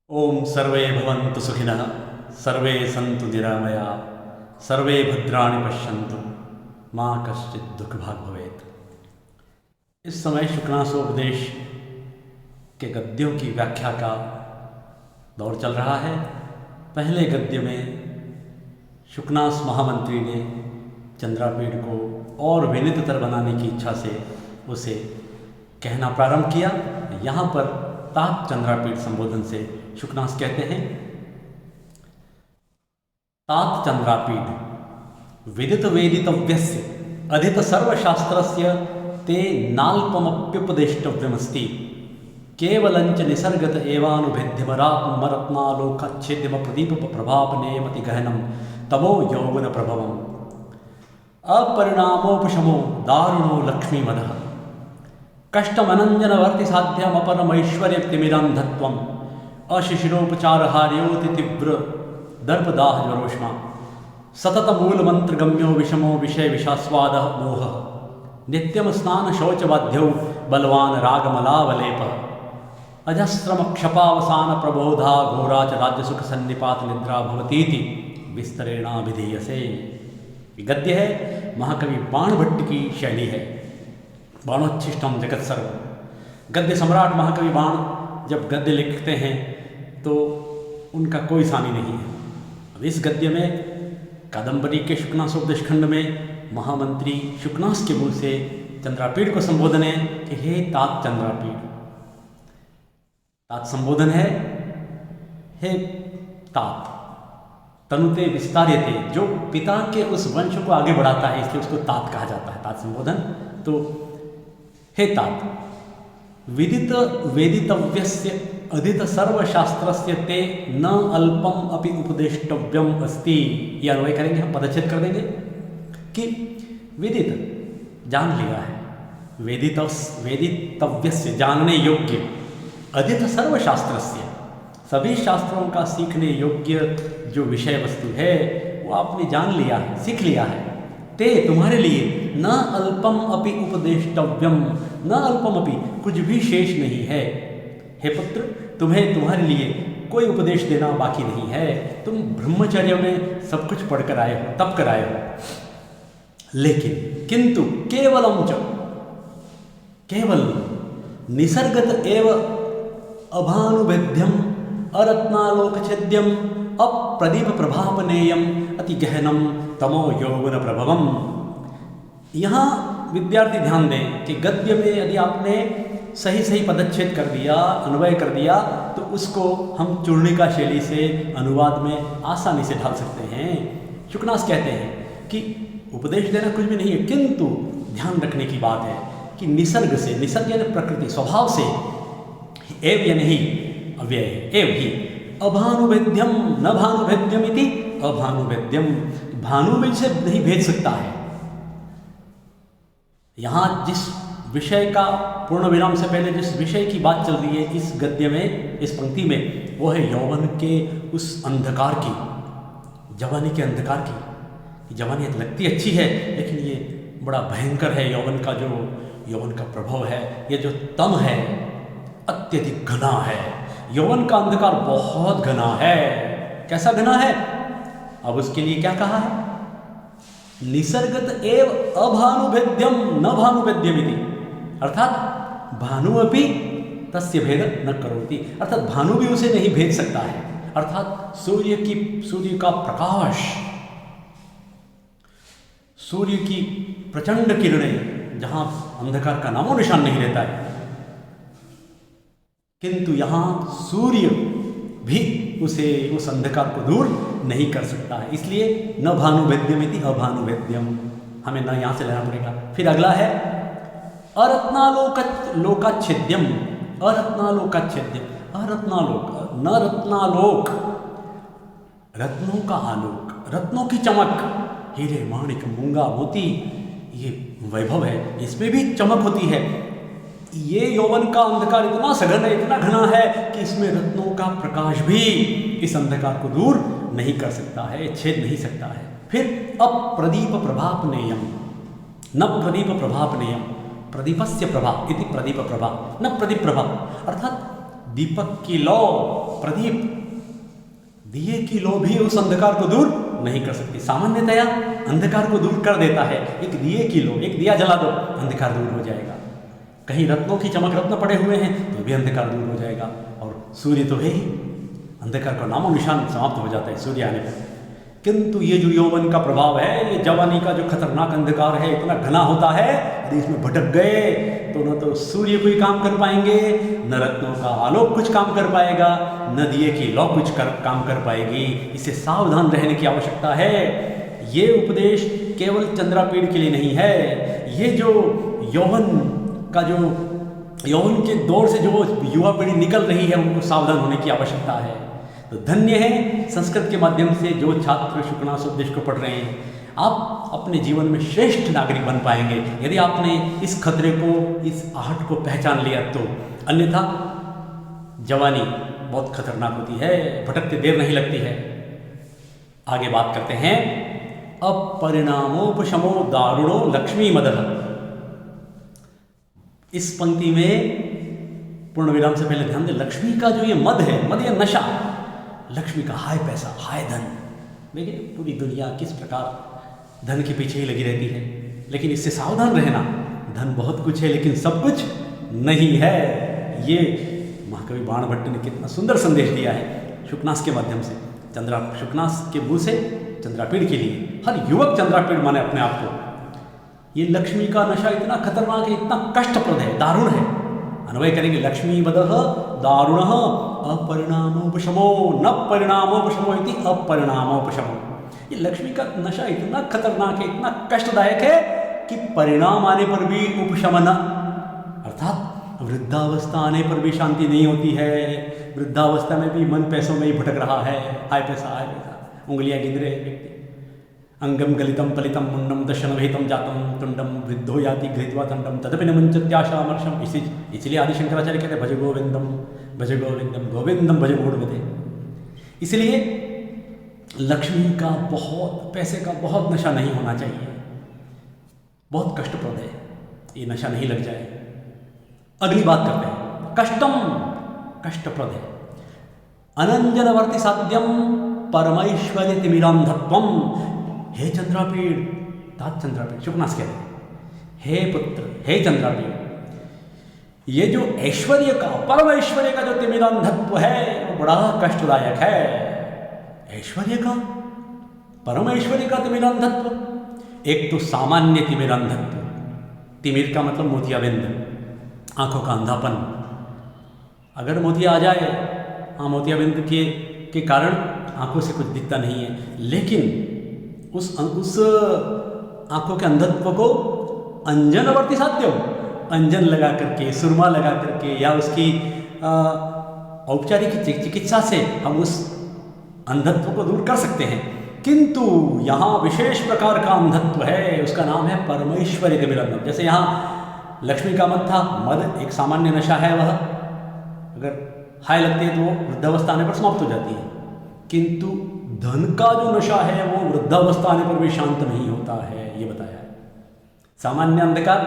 ओम सर्वे भवन्तु सुखिनः, सर्वे सन्तु निरामया, सर्वे भद्राणि पश्यन्तु, माँ कश्चित् दुःखभाग् भवेत्। इस समय शुक्रांशोपदेश के गद्यों की व्याख्या का दौर चल रहा है। पहले गद्य में शुक्रांश महामंत्री ने चंद्रापीठ को और विनीततर बनाने की इच्छा से उसे कहना प्रारंभ किया। यहाँ पर तात चंद्रापीठ संबोधन से शुक्रांश कहते हैं, तात चंद्रापीठ विदित वेदितव्यस्य अधित सर्वशास्त्रस्य ते नाल्पमप्युपदेष्टव्यमस्ति केवलंच निसर्गत एवानुभेद्यमरात्मरत्नालोकच्छेद्यम प्रदीप प्रभापनेयमति गहनं तमो यौवन प्रभवम् अपरिणामोपशमो दारुणो लक्ष्मीमदः कष्टमनंजनवर्ति साध्यमपरमैश्वर्यतिमिरान्धत्वम् अशिशिरोपचारहार्योति तीव्र दर्पदाह ज्वरोष्मा सतत मूलमंत्रगम्यो विषमो विषय विषास्वादः मोहः नित्यम स्नान शौचबाध्यौ बलवान रागमलावलेपः अजस्रम क्षपावसान प्रबोधा घोरा च राज्यसुख सन्निपात निद्रा भवतीति विस्तरेणाभिधीयसे। गद्य है, महाकवि बाणभट्ट की शैली है। बाणोच्छिष्टम जगत सर्व। गद्य सम्राट महाकवि बाण जब गद्य लिखते हैं तो उनका कोई सानी नहीं है। अब इस गद्य में कादंबरी के शुक्रांशोपदेश खंड में महामंत्री शुक्रांश के मुंह से चंद्रापीठ को संबोधन है कि हे तात चंद्रापीठ। तात संबोधन है, हे तात तनुते विस्तार्यते, जो पिता के उस वंश को आगे बढ़ाता है इसलिए उसको तात कहा जाता है। तात संबोधन। तो हे तात विदित वेदितव्यस्य अधित सर्वशास्त्रस्य ते न अल्पम अपि उपदेष्टव्यम अस्ति। ये अन्वय करेंगे, हम पदच्छेद कर देंगे कि विदित जान लिया है, वेदितव्यस्य जानने योग्य, अधित सर्वशास्त्रस्य सभी शास्त्रों का सीखने योग्य जो विषय वस्तु है वो आपने जान लिया है, सीख लिया है। ते तुम्हारे लिए न अल्पम अपि उपदेष्टव्यम, न अल्पम अपि कुछ भी शेष नहीं है। हे पुत्र, तुम्हें तुम्हारे लिए कोई उपदेश देना बाकी नहीं है। तुम ब्रह्मचर्य में सब कुछ पढ़कर आए हो, तप कर आए हो। लेकिन किंतु केवलम च, केवल निसर्गत एव अभानुवेद्यम अरत्नालोकछेद्यम अप्रदीप प्रभापनेयम अति गहनम तमो यौवन प्रभवम। यहाँ विद्यार्थी ध्यान दें कि गद्य में यदि आपने सही सही पदच्छेद कर दिया, अन्वय कर दिया, तो उसको हम चूर्णिका शैली से अनुवाद में आसानी से ढाल सकते हैं। शुक्रांश कहते हैं कि उपदेश देना कुछ भी नहीं है, किंतु ध्यान रखने की बात है कि निसर्ग से, निसर्ग यानी प्रकृति, स्वभाव से, एव या नहीं अव्यय एव ही, अभानुवेद्यम न भानुवेद्यम इति अभानुवेद्यम, भानु में से नहीं भेद सकता है। यहाँ जिस विषय का पूर्ण विराम से पहले जिस विषय की बात चल रही है इस गद्य में, इस पंक्ति में, वो है यौवन के उस अंधकार की, जवानी के अंधकार की। जवानी लगती अच्छी है लेकिन ये बड़ा भयंकर है। यौवन का जो यौवन का प्रभाव है, ये जो तम है अत्यधिक घना है। यौवन का अंधकार बहुत घना है। कैसा घना है? अब उसके लिए क्या कहा है? निसर्गत एव अभानुवेद्यम न भानुवेद्यमिति, अर्थात भानु अपि तस्य भेद न करोति, अर्थात भानु भी उसे नहीं भेद सकता है। अर्थात सूर्य का प्रकाश, सूर्य की प्रचंड किरणें जहां अंधकार का नामो निशान नहीं रहता है, किंतु यहां सूर्य भी उसे उस अंधकार को दूर नहीं कर सकता है। इसलिए न भानुवेद्यमिति अभानुवेद्यम, हमें न यहां से लेना पड़ेगा। फिर अगला है अरत्नालोकच्छेद्यम, अरत्नालोकच्छेद्यम, अरत्नालोक न रत्नालोक, रत्नों का आलोक, रत्नों की चमक, हीरे माणिक मूंगा मोती, ये वैभव है, इसमें भी चमक होती है। ये यौवन का अंधकार इतना सघन है, इतना घना है कि इसमें रत्नों का प्रकाश भी इस अंधकार को दूर नहीं कर सकता है, छेद नहीं सकता है। फिर अप्रदीप प्रभापनेयम, न प्रदीप प्रभापनेयम, प्रदीपस्य प्रभा इति प्रदीप प्रभा न प्रदीप प्रभा, अर्थात दीपक की लौ, प्रदीप, दिए की लौ भी उस अंधकार को दूर नहीं कर सकती। सामान्यतया अंधकार को दूर कर देता है एक दिए की लौ, एक दिया जला दो, अंधकार दूर हो जाएगा। कहीं रत्नों की चमक रत्न पड़े हुए हैं तो भी अंधकार दूर हो जाएगा। और सूर्य तो है ही, अंधकार का नामो निशान समाप्त हो जाता है सूर्य आने पर। किंतु ये जो यौवन का प्रभाव है, ये जवानी का जो खतरनाक अंधकार है, इतना घना होता है, यदि इसमें भटक गए तो न तो सूर्य कोई काम कर पाएंगे, न रत्नों का आलोक कुछ काम कर पाएगा, न दिए की लौ कुछ काम कर पाएगी। इससे सावधान रहने की आवश्यकता है। ये उपदेश केवल चंद्रापीड़ के लिए नहीं है। ये जो यौवन का जो यौवन के दौर से जो युवा पीढ़ी निकल रही है, उनको सावधान होने की आवश्यकता है। तो धन्य है संस्कृत के माध्यम से जो छात्र शुकनास उपदेश को पढ़ रहे हैं। आप अपने जीवन में श्रेष्ठ नागरिक बन पाएंगे यदि आपने इस खतरे को, इस आहट को पहचान लिया तो। अन्यथा जवानी बहुत खतरनाक होती है, भटकते देर नहीं लगती है। आगे बात करते हैं। अपरिणामोपशमो दारुणो लक्ष्मी मदः। इस पंक्ति में पूर्ण विराम से पहले ध्यान दें, लक्ष्मी का जो ये मद है, मद या नशा, लक्ष्मी का हाय पैसा, हाय धन। देखिए पूरी दुनिया किस प्रकार धन के पीछे ही लगी रहती है, लेकिन इससे सावधान रहना। धन बहुत कुछ है लेकिन सब कुछ नहीं है। ये महाकवि बाणभट्ट ने कितना सुंदर संदेश दिया है शुकनास के माध्यम से। शुकनास के मुंह से चंद्रापीड़ के लिए हर युवक चंद्रापीड़ माने अपने आप को। ये लक्ष्मी का नशा इतना खतरनाक है, इतना कष्टप्रद है, दारुण है। अन्वय करेंगे, लक्ष्मी मदः दारुणः अपरिणामोपशमो न परिणामोपशमो इति अपरिणामोपशमो। ये लक्ष्मी का नशा इतना खतरनाक है, इतना कष्टदायक है कि परिणाम आने पर भी उपशमन, अर्थात वृद्धावस्था आने पर भी शांति नहीं होती है। वृद्धावस्था में भी मन पैसों में ही भटक रहा है, हाय पैसा, हाय पैसा, उंगलियां गिन रहे व्यक्ति। अंगम गलितम पलितम मुंडम दशनभेतम जातम तुंडम वृद्धो याति घृत्वा तंडम तदपि न मुंचत्याशामर्षम। इसलिए आदि शंकराचार्य कहते भज गोविंदम भज गोविंदम गोविंदम भज मूढ़मते। इसलिए लक्ष्मी का बहुत, पैसे का बहुत नशा नहीं होना चाहिए, बहुत कष्टप्रद है, ये नशा नहीं लग जाए। अगली बात करते हैं, कष्टम, कष्टप्रद है। अनंजनवर्ती साध्यम परमैश्वर्य तिमिरांधत्वम। हे चंद्रापीड़, तात चंद्रापीड़, शुकनास कहते हैं, हे पुत्र, हे चंद्रापीड़, ये जो ऐश्वर्य का, परम ऐश्वर्य का जो तिमिरांधत्व है वो बड़ा कष्टदायक है। ऐश्वर्य का, परम ऐश्वर्य का तिमिरांधत्व। एक तो सामान्य तिमिरांधत्व, तिमिर का मतलब मोतियाबिंद, आंखों का अंधापन। अगर मोतिया आ जाए, हाँ मोतियाबिंद के कारण आंखों से कुछ दिखता नहीं है, लेकिन उस आंखों के अंधत्व को अंजनवर्ती साध्यम, अंजन लगा करके, सुरमा लगा करके, या उसकी औपचारिक चिकित्सा से हम उस अंधत्व को दूर कर सकते हैं। किंतु यहाँ विशेष प्रकार का अंधत्व है, उसका नाम है परमेश्वरी तिमिरांधत्व। जैसे यहाँ लक्ष्मी का मद था, मद एक सामान्य नशा है, वह अगर हाय लगती है तो वो वृद्धावस्था आने पर समाप्त हो जाती है। किंतु धन का जो नशा है वो वृद्धावस्था आने पर भी शांत नहीं होता है, ये बताया है। सामान्य अंधकार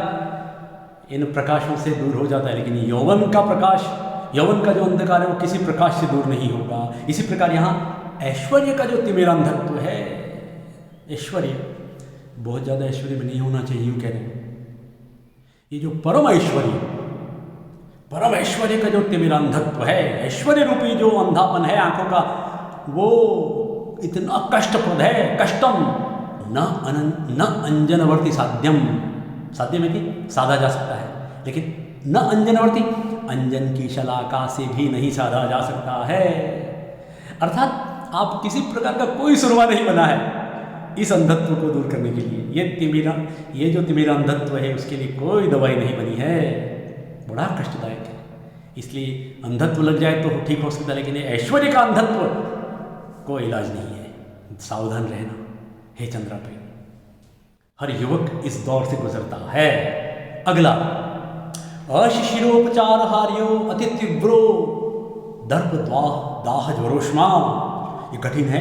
इन प्रकाशों से दूर हो जाता है, लेकिन यौवन का प्रकाश, यौवन का जो अंधकार है वो किसी प्रकाश से दूर नहीं होगा। इसी प्रकार यहाँ ऐश्वर्य का जो तिमिरांधत्व है, ऐश्वर्य बहुत ज़्यादा ऐश्वर्य भी नहीं होना चाहिए, यूँ कह रहे हैं। ये जो परम ऐश्वर्य, परम ऐश्वर्य का जो तिमिरांधत्व है, ऐश्वर्य रूपी जो अंधापन है आंखों का, वो इतना कष्टप्रद है। कष्टम न अंजनवर्ती साध्यम, साध्य में कि साधा जा सकता है, लेकिन न अंजनवर्ती, अंजन की शलाका से भी नहीं साधा जा सकता है। अर्थात आप किसी प्रकार का कोई सुरमा नहीं बना है इस अंधत्व को दूर करने के लिए। ये जो तिमिरांधत्व है उसके लिए कोई दवाई नहीं बनी है, बड़ा कष्टदायक है। इसलिए अंधत्व लग जाए तो ठीक हो सकता है, लेकिन ऐश्वर्य का अंधत्व कोई इलाज नहीं है। सावधान रहना, हे चंद्रापीड़। हर युवक इस दौर से गुजरता है। अगला, अशिशिरोपचार हार्यो अति तीव्रो दर्प दाह ज्वरोष्मा। ये कठिन है,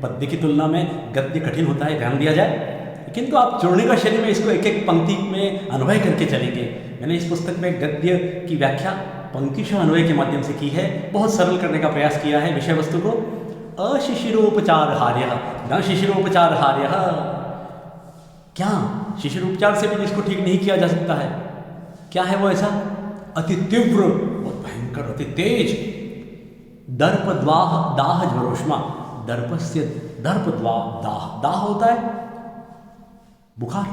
पद्य की तुलना में गद्य कठिन होता है, ध्यान दिया जाए। किंतु आप चूर्णिका शैली में इसको एक एक पंक्ति में अनुभव करके चलेंगे। मैंने इस पुस्तक में गद्य की व्याख्या पंक्तिशः अन्वय के माध्यम से की है, बहुत सरल करने का प्रयास किया है विषय वस्तु को। अशिशिरोपचारहार्यः न शिशिरोपचारहार्यः। क्या शिशिरोपचार से भी जिसको ठीक नहीं किया जा सकता है, क्या है वो ऐसा? अति तीव्र, बहुत भयंकर, अति तेज दर्प द्वाह दाह ज्वरोष्मा। दर्प से दर्प द्वाह दाह, दाह होता है बुखार,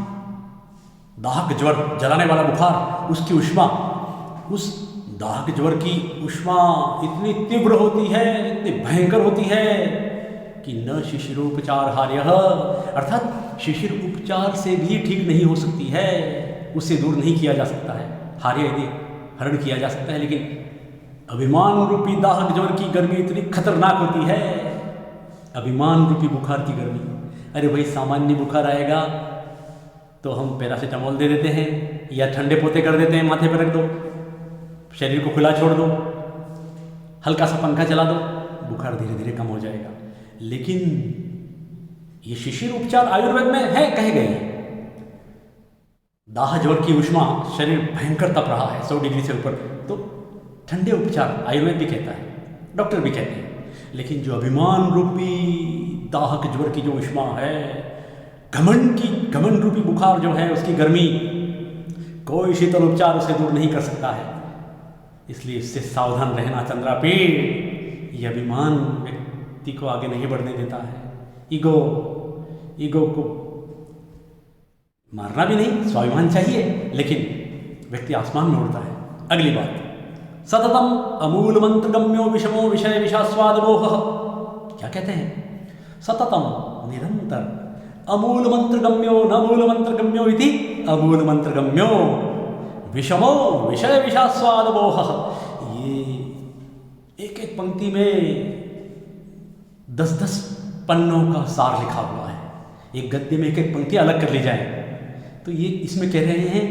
दाहक ज्वर, जलाने वाला बुखार, उसकी उष्मा, उस दाहक ज्वर की उष्मा इतनी तीव्र होती है, इतनी भयंकर होती है कि न शिशिरोपचारहार्यः, अर्थात शिशिर उपचार से भी ठीक नहीं हो सकती है, उससे दूर नहीं किया जा सकता है। हार्य यदि हरण किया जा सकता है, लेकिन अभिमान रूपी दाहक ज्वर की गर्मी इतनी खतरनाक होती है, अभिमान रूपी बुखार की गर्मी। अरे भाई, सामान्य बुखार आएगा तो हम पैरासीटामोल दे देते हैं या ठंडे पोते कर देते हैं, माथे पर रख दो, शरीर को खुला छोड़ दो, हल्का सा पंखा चला दो, बुखार धीरे धीरे कम हो जाएगा। लेकिन ये शिशिर उपचार आयुर्वेद में है, कहे गए हैं। दाह ज्वर की उष्मा, शरीर भयंकर तप रहा है 100 डिग्री से ऊपर, तो ठंडे उपचार आयुर्वेद भी कहता है, डॉक्टर भी कहते हैं। लेकिन जो अभिमान रूपी दाहक ज्वर की जो उष्मा है, घमंड रूपी बुखार जो है, उसकी गर्मी, कोई शीतल उपचार उसे दूर नहीं कर सकता है। इसलिए इससे सावधान रहना चंद्रापीठ। ये अभिमान व्यक्ति को आगे नहीं बढ़ने देता है। ईगो को मारना भी नहीं, स्वाभिमान चाहिए, लेकिन व्यक्ति आसमान में उड़ता है। अगली बात, सततम अमूल मंत्र गम्यो विषमो विषय विषास्वाद मोह। क्या कहते हैं? सततम, निरंतर, अमूल मंत्र गम्यो न मूल मंत्र गम्यो इति अमूल मंत्र गम्यो विषमो विषय विषास्वाद मोह। ये एक एक पंक्ति में 10-10 पन्नों का सार लिखा हुआ है। एक गद्य में एक एक पंक्ति अलग कर ली जाए तो ये इसमें कह रहे हैं,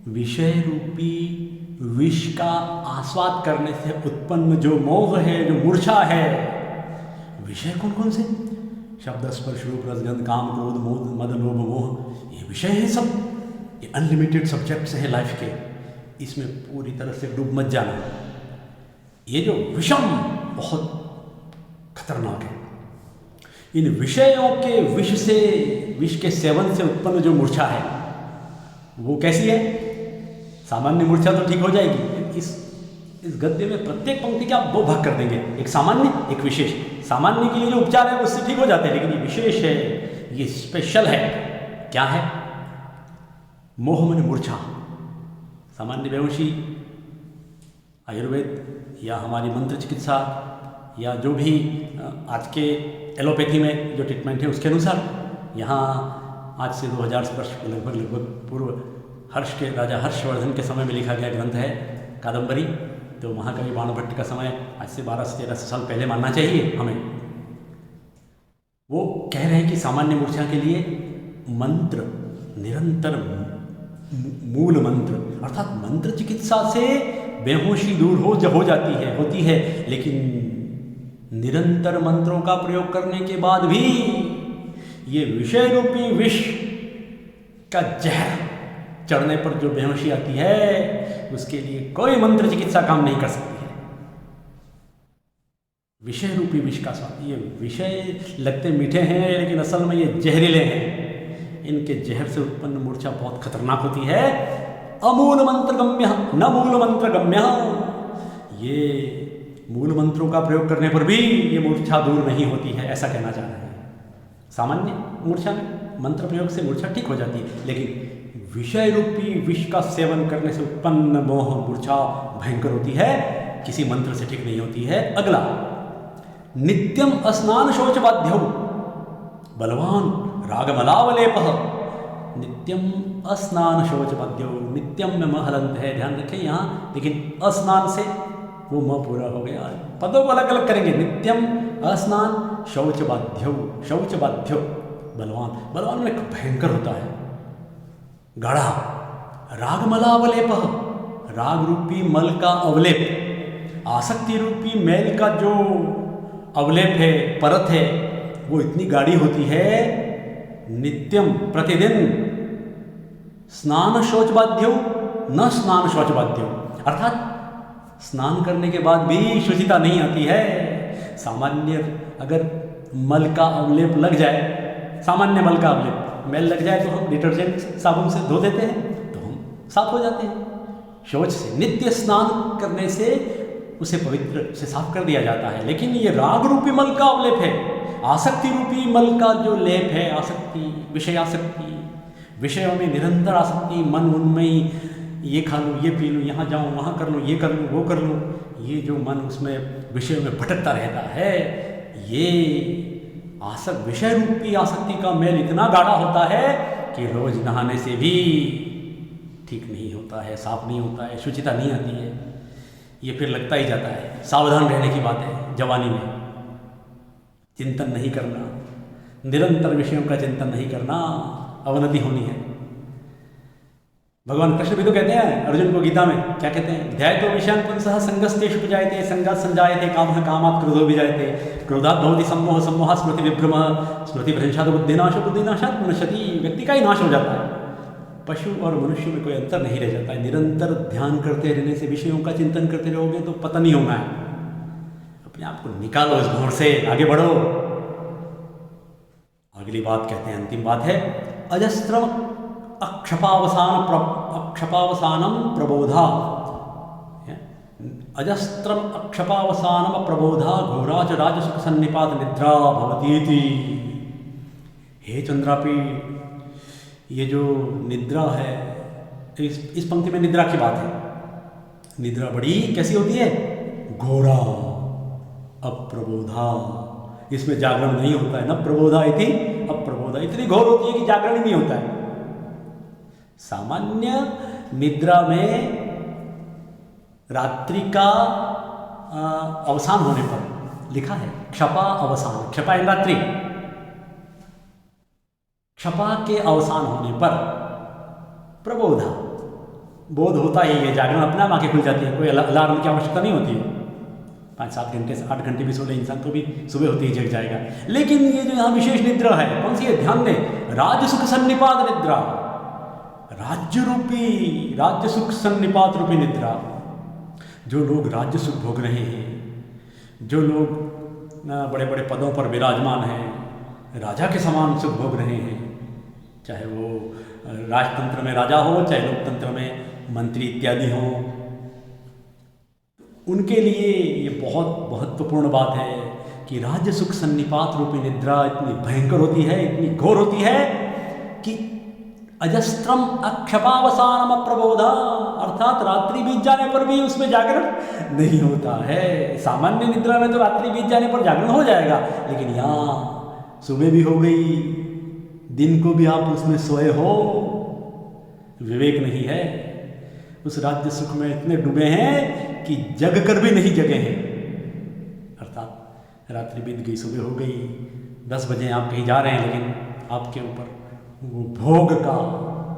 विषय रूपी विष का आस्वाद करने से उत्पन्न जो मोह है, जो मूर्छा है। विषय कौन कौन से? शब्द, स्पर्श, रूप, रसगंध, काम, क्रोध, मोद, मद, लोभ, मोह, ये विषय है सब। ये अनलिमिटेड सब्जेक्ट्स हैं लाइफ के, इसमें पूरी तरह से डूब मत जाना। ये जो विषम, बहुत खतरनाक है। इन विषयों के विष के सेवन से उत्पन्न जो मूर्छा है वो कैसी है? सामान्य मूर्छा तो ठीक हो जाएगी। इस गद्य में प्रत्येक पंक्ति के आप 2 भाग कर देंगे, एक सामान्य, एक विशेष। सामान्य के लिए जो उपचार है उससे ठीक हो जाते हैं, लेकिन ये विशेष है, ये स्पेशल है। क्या है? मोह मन मूर्छा। सामान्य बेहोशी, आयुर्वेद या हमारी मंत्र चिकित्सा या जो भी आज के एलोपैथी में जो ट्रीटमेंट है उसके अनुसार, यहाँ आज से 2000 वर्ष लगभग पूर्व हर्ष के राजा हर्षवर्धन के समय में लिखा गया ग्रंथ है कादंबरी। तो महाकवि बाणभट्ट का समय आज से 12 से 13 साल पहले मानना चाहिए हमें। वो कह रहे हैं कि सामान्य मूर्छा के लिए मंत्र, निरंतर मूल मंत्र, अर्थात मंत्र चिकित्सा से बेहोशी दूर हो जाती है, होती है, लेकिन निरंतर मंत्रों का प्रयोग करने के बाद भी ये विषय रूपी विष का जहर चढ़ने पर जो बेहोशी आती है, उसके लिए कोई मंत्र चिकित्सा काम नहीं कर सकती है। विषय रूपी विष का स्वाद, ये विषय लगते मीठे हैं लेकिन असल में ये जहरीले हैं। इनके जहर से उत्पन्न मूर्छा बहुत खतरनाक होती है। अमूल मंत्र गम्य न मूल मंत्र गम्य। ये मूल मंत्रों का प्रयोग करने पर भी ये मूर्छा दूर नहीं होती है, ऐसा कहना चाह रहे हैं। सामान्य मूर्छा में मंत्र प्रयोग से मूर्छा ठीक हो जाती है, लेकिन विषय रूपी विष का सेवन करने से उत्पन्न मोह मूर्छा भयंकर होती है, किसी मंत्र से ठीक नहीं होती है। अगला, नित्यम स्नान शौच बाध्यौ बलवान रागमलावलेपः। नित्यम स्नान शौच बाध्यौ, नित्यम में म हलंत है, ध्यान रखें यहाँ, लेकिन स्नान से वो म पूरा हो गया। पदों को अलग अलग करेंगे। नित्यम स्नान शौच बाध्यौ, शौच बाध्यौ बलवान, बलवान में भयंकर होता है, गाढ़ा। रागमलावलेप, राग रूपी मल का अवलेप, आसक्ति रूपी मैल का जो अवलेप है, परत है, वो इतनी गाढ़ी होती है। नित्यम, प्रतिदिन, स्नान शौच बाध्यौ न स्नान शौच बाध्यौ, अर्थात स्नान करने के बाद भी शुचिता नहीं आती है। सामान्य अगर मल का अवलेप लग जाए, सामान्य मल का अवलेप मैल लग जाए तो हम डिटर्जेंट साबुन से धो देते हैं तो हम साफ हो जाते हैं। शौच से, नित्य स्नान करने से उसे पवित्र से साफ कर दिया जाता है। लेकिन ये राग रूपी मल का अवलेप है, आसक्ति रूपी मल का जो लेप है, आसक्ति, विषयासक्ति, विषयों में निरंतर आसक्ति, मन उनमें ये खा लूँ, ये पी लूँ, यहाँ जाऊँ, वहाँ कर लूँ, ये कर लूँ, वो कर लूँ, ये जो मन उसमें विषयों में भटकता रहता है, ये विषय रूपी आसक्ति का मेल इतना गाढ़ा होता है कि रोज नहाने से भी ठीक नहीं होता है, साफ नहीं होता है, शुचिता नहीं आती है। ये फिर लगता ही जाता है। सावधान रहने की बात है। जवानी में चिंतन नहीं करना, निरंतर विषयों का चिंतन नहीं करना, अवनति होनी है। भगवान कृष्ण भी तो कहते हैं अर्जुन को गीता में, क्या कहते हैं? ध्यायतो विषयान् पुंसः संगस्तेषु विजायते, संगात् संजायते कामः, कामात् क्रोधो विजायते, क्रोधात् भवति सम्मोहः, सम्मोहात् स्मृति विभ्रमः, स्मृति भ्रंशात् बुद्धिनाशो, बुद्धिनाशात् विनश्यति। व्यक्ति का ही नाश हो जाता है। पशु और मनुष्य में कोई अंतर नहीं रह जाता है। निरंतर ध्यान करते रहने से, विषयों का चिंतन करते रहोगे तो पतन ही होना है। अपने आप को निकालो इस घोर से, आगे बढ़ो। अगली बात कहते हैं, अंतिम बात है, अजस्त्रम अक्षपावसानम प्रबोधा। अजस्त्रम अक्षपावसानम प्रबोधा घोरा च राजसुख सन्निपात निद्रा भवतीति। हे चंद्रापी, ये जो निद्रा है, इस पंक्ति में निद्रा की बात है। निद्रा बड़ी कैसी होती है? घोरा, अप्रबोधा। इसमें जागरण नहीं होता है। न प्रबोधा इति अप्रबोधा। इतनी घोर होती है कि जागरण ही नहीं होता है। सामान्य निद्रा में रात्रि का अवसान होने पर लिखा है क्षपा अवसान, क्षपा इन रात्रि, क्षपा के अवसान होने पर प्रबोधा, बोध होता ही है, जागरण अपने आप आंखें खुल जाती है, कोई अलार्म की आवश्यकता नहीं होती है। 5-7 घंटे से 8 घंटे भी सो ले इंसान तो भी सुबह होते ही जग जाएगा। लेकिन ये जो यहाँ विशेष निद्रा है, कौन सी है? ध्यान दें, राजसुख सन्निपात निद्रा, राज्य रूपी, राज्य सुख सन्निपात रूपी निद्रा। जो लोग राज्य सुख भोग रहे हैं, जो लोग बड़े बड़े पदों पर विराजमान हैं, राजा के समान सुख भोग रहे हैं, चाहे वो राजतंत्र में राजा हो, चाहे लोकतंत्र में मंत्री इत्यादि हों, उनके लिए ये बहुत महत्वपूर्ण बात है कि राज्य सुख सन्निपात रूपी निद्रा इतनी भयंकर होती है, इतनी घोर होती है कि अजस्त्रम अक्षपावसानम अप्रबोधा, अर्थात रात्रि बीत जाने पर भी उसमें जागरण नहीं होता है। सामान्य निद्रा में तो रात्रि बीत जाने पर जागरण हो जाएगा, लेकिन यहाँ सुबह भी हो गई, दिन को भी आप उसमें सोए हो, विवेक नहीं है। उस राज्य सुख में इतने डूबे हैं कि जग कर भी नहीं जगे हैं। अर्थात रात्रि बीत गई, सुबह हो गई, 10 बजे आप कहीं जा रहे हैं, लेकिन आपके ऊपर वो भोग का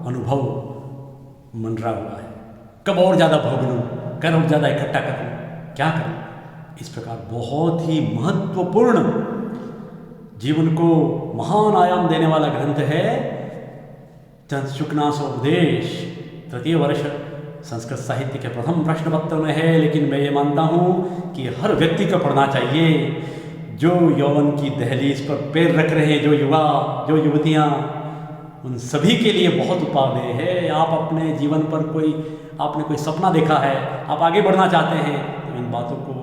अनुभव मंडरा हुआ है। कब और ज़्यादा भोग लूँ, कब और ज़्यादा इकट्ठा कर लूँ, क्या करूँ? इस प्रकार बहुत ही महत्वपूर्ण, जीवन को महान आयाम देने वाला ग्रंथ है शुकनासोपदेश। तृतीय वर्ष संस्कृत साहित्य के प्रथम प्रश्न पत्र में है, लेकिन मैं ये मानता हूँ कि हर व्यक्ति को पढ़ना चाहिए। जो यौवन की दहलीज पर पैर रख रहे हैं, जो युवा, जो युवतियाँ, उन सभी के लिए बहुत उपादेय है। आप अपने जीवन पर आपने कोई सपना देखा है, आप आगे बढ़ना चाहते हैं, तो इन बातों को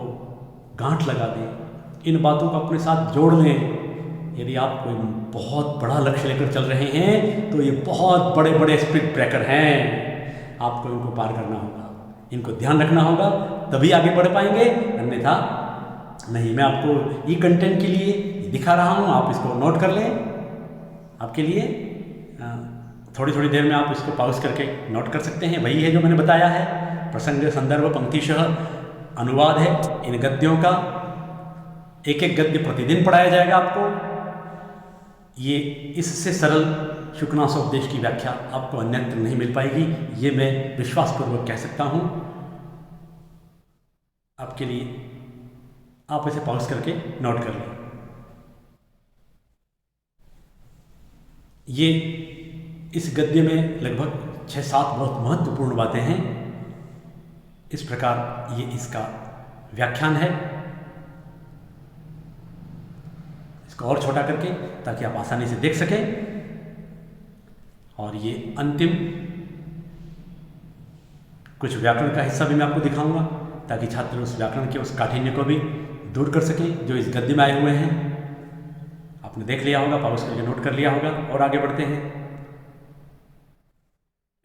गांठ लगा दें, इन बातों को अपने साथ जोड़ लें। यदि आप कोई बहुत बड़ा लक्ष्य लेकर चल रहे हैं तो ये बहुत बड़े बड़े स्पिरिट ब्रेकर हैं, आपको इनको पार करना होगा, इनको ध्यान रखना होगा, तभी आगे बढ़ पाएंगे, अन्यथा नहीं। मैं आपको ई कंटेंट के लिए दिखा रहा हूँ, आप इसको नोट कर लें। आपके लिए थोड़ी थोड़ी देर में आप इसको पॉज करके नोट कर सकते हैं। वही है जो मैंने बताया है, प्रसंग संदर्भ पंक्तिशः अनुवाद है इन गद्यों का। एक एक गद्य प्रतिदिन पढ़ाया जाएगा आपको। ये इससे सरल शुकनासोपदेश की व्याख्या आपको अन्यत्र नहीं मिल पाएगी, ये मैं विश्वासपूर्वक कह सकता हूँ। आपके लिए आप इसे पॉज करके नोट कर लें। ये इस गद्य में लगभग 6-7 बहुत महत्वपूर्ण बातें हैं। इस प्रकार ये इसका व्याख्यान है। इसको और छोटा करके ताकि आप आसानी से देख सकें। और ये अंतिम कुछ व्याकरण का हिस्सा भी मैं आपको दिखाऊंगा ताकि छात्र उस व्याकरण के उस काठिन्य को भी दूर कर सकें जो इस गद्य में आए हुए हैं। आपने देख लिया होगा, पॉज करके नोट कर लिया होगा। और आगे बढ़ते हैं।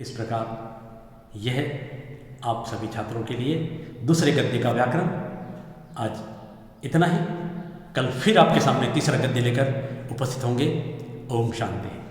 इस प्रकार यह आप सभी छात्रों के लिए दूसरे गद्य का व्याकरण। आज इतना ही। कल फिर आपके सामने तीसरा गद्य लेकर उपस्थित होंगे। ओम शांति।